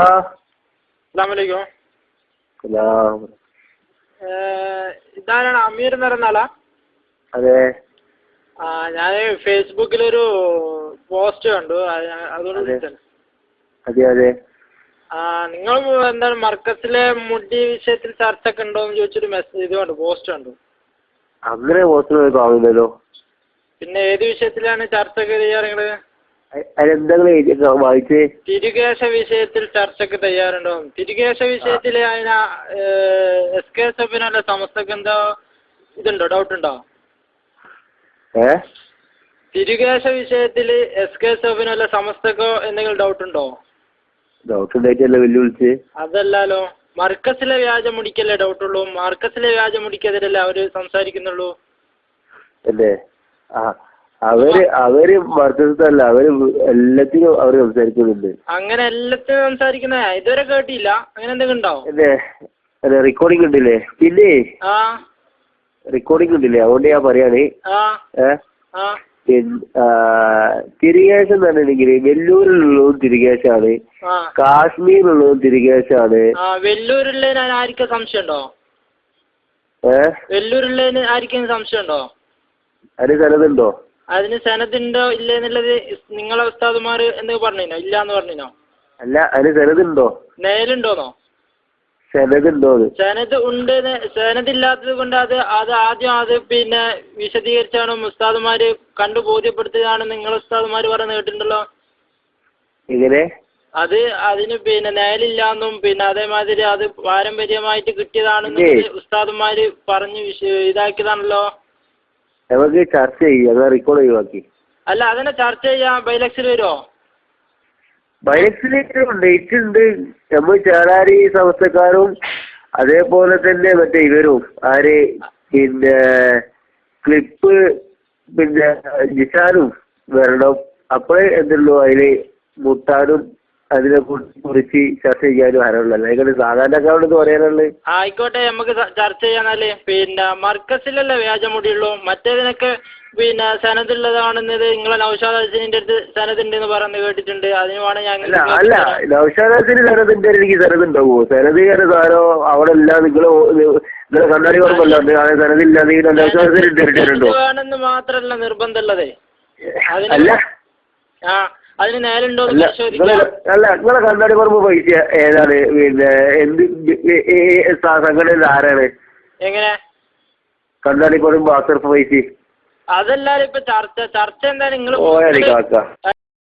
അസ്സലാമലൈക്കും. ഇതാരാണ് അമീർ എന്ന് പറയുന്ന ആളാ? അതെ. ഞാൻ ഫേസ്ബുക്കിലൊരു പോസ്റ്റ് കണ്ടു, അതുകൊണ്ട് വിളിച്ചത്. അതെ അതെ. നിങ്ങൾ എന്താണ് മർക്കസിലെ മുടി വിഷയത്തിൽ ചർച്ച ഒക്കെ ഉണ്ടോ എന്ന് ചോദിച്ചൊരു മെസ്സേജ് ഇത് കണ്ടു, പോസ്റ്റ് കണ്ടു. അങ്ങനെ പോസ്റ്റ് കാണുന്നല്ലോ. പിന്നെ ഏത് വിഷയത്തിലാണ് ചർച്ച ഒക്കെ ചെയ്യാറുണ്ട്? വായിച്ചേ. തിരികേശ വിഷയത്തിൽ ചർച്ചക്ക് തയ്യാറുണ്ടോ? തിരികേശ വിഷയത്തിൽ അതിന് SKSF സമസ്തക്ക് എന്താ ഇതുണ്ടോ, ഡൗട്ട് ഉണ്ടോ? തിരികേശ വിഷയത്തിൽ SKSF സമസ്തക്കോ എന്തെങ്കിലും ഡൗട്ട് ഉണ്ടോ? ഡൗട്ട് ഉണ്ടായിട്ടല്ലേ വെല്ലുവിളിച്ച്. അതല്ലോ, മർക്കസിലെ വ്യാജം മുടിക്കല്ലേ ഡൗട്ടുള്ളൂ. മർക്കസിലെ വ്യാജം മുടിക്കെതിരല്ലേ അവര് സംസാരിക്കുന്നുള്ളൂ അല്ലേ? അവര് മർക്കസല്ല, അവര് എല്ലാത്തിനും അവര് സംസാരിക്കുന്നുണ്ട്. അങ്ങനെ എല്ലാത്തിനും സംസാരിക്കുന്ന ഇതുവരെ കേട്ടില്ല. അങ്ങനെ എന്തെങ്കിലും ഉണ്ടോ? അതെ, റെക്കോർഡിംഗ് ഉണ്ടല്ലേ? പിന്നെ റെക്കോർഡിംഗ് ഉണ്ടല്ലേ? അതുകൊണ്ട് ഞാൻ പറയാണ്. തിരികേശം എന്ന് പറഞ്ഞിട്ടുണ്ടെങ്കിൽ വെല്ലൂരിലുള്ളതും തിരികേശാണ്, കാശ്മീരിലുള്ളതും തിരികേശാണ്. വെല്ലൂരുള്ളതിന് ആർക്കും സംശയം ഉണ്ടോ? വെല്ലൂരുള്ളതിന് ആർക്കും സംശയം ഉണ്ടോ? അതിന് സനതുണ്ടോ? അതിന് സനതുണ്ടോ ഇല്ല എന്നുള്ളത് നിങ്ങളെ ഉസ്താദുമാർ എന്തെങ്കിലും പറഞ്ഞോ? ഇല്ലാന്ന് പറഞ്ഞോ? അല്ല, അതിന് സനതുണ്ടോ? നേലുണ്ടോന്നോ? സനതുണ്ടോ? സനത് ഉണ്ട്. സനത് ഇല്ലാത്തത് കൊണ്ട് അത് ആദ്യം പിന്നെ വിശദീകരിച്ചാണ് ഉസ്താദുമാര് കണ്ടു ബോധ്യപ്പെടുത്തുകയാണ് നിങ്ങൾ ഉസ്താദുമാര് പറയുന്നത് കേട്ടിട്ടുണ്ടല്ലോ. എങ്ങനെ? അതിന് പിന്നെ നേലില്ലാന്നും പിന്നെ അതേമാതിരി അത് പാരമ്പര്യമായിട്ട് കിട്ടിയതാണെന്ന് ഉസ്താദുമാര് പറഞ്ഞ് ഇതാക്കിയതാണല്ലോ. നമുക്ക് ചർച്ച ചെയ്യാം, റെക്കോർഡ് ഒഴിവാക്കി. അല്ല, അതിനെ ചർച്ച ചെയ്യാം. ബൈലക്സിൽ വരുമോ? ബൈലക്സിൽ ഡേറ്റ് ഉണ്ട്. നമ്മൾ ചേളാരി സമസ്തക്കാരും അതേപോലെ തന്നെ മറ്റേ ഇവരും പിന്നെ ക്ലിപ്പ് പിന്നെ ജിഷാനും വരണം. അപ്പോഴേ എന്തുള്ളൂ അതില് മുട്ടാനും അതിനെ കുറിച്ച് ചർച്ച ചെയ്യാനും ആരുള്ളൂ. അതിനെ സാധാരണക്കാരോട് പറയാനുള്ളത്. ആയിക്കോട്ടെ, നമുക്ക് ചർച്ച ചെയ്യാന്നാല്. പിന്നെ മർക്കസിലല്ലേ വ്യാജമുടിയുള്ളൂ. മറ്റേതിനൊക്കെ പിന്നെ സനതുള്ളതാണെന്നത് നിങ്ങളെ നൗഷാദ് ഹസനിന്റെ അടുത്ത് സനതുണ്ടെന്ന് പറയുന്നത് കേട്ടിട്ടുണ്ട്. അതിന് വേണം ഞങ്ങൾ. അല്ല, നൗഷാദ് ഹസന് സനതുണ്ട്. എനിക്ക് സനതുണ്ടാവോ? സനത് സാരോ അവിടെ ഇല്ല. നിങ്ങളെ കണ്ണാടി ഓർമ്മല്ലാണ്ട് സനതില്ലാതെ നൗഷാദ് ഹസൻ വേണമെന്ന് മാത്രല്ല നിർബന്ധമുള്ളതേ. അല്ല, അതിന് നേലുണ്ടോ? അല്ല, നിങ്ങളെ കണ്ണാടി കുറമ്പ് പൈസ ഏതാണ്? പിന്നെ എന്ത് സംഘടന ആരാണ്? എങ്ങനെ കണ്ണാടി കുറമ്പ് അസർഫ് പൈസ? അതല്ലാരും ഇപ്പൊ ചർച്ച എന്താ നിങ്ങൾ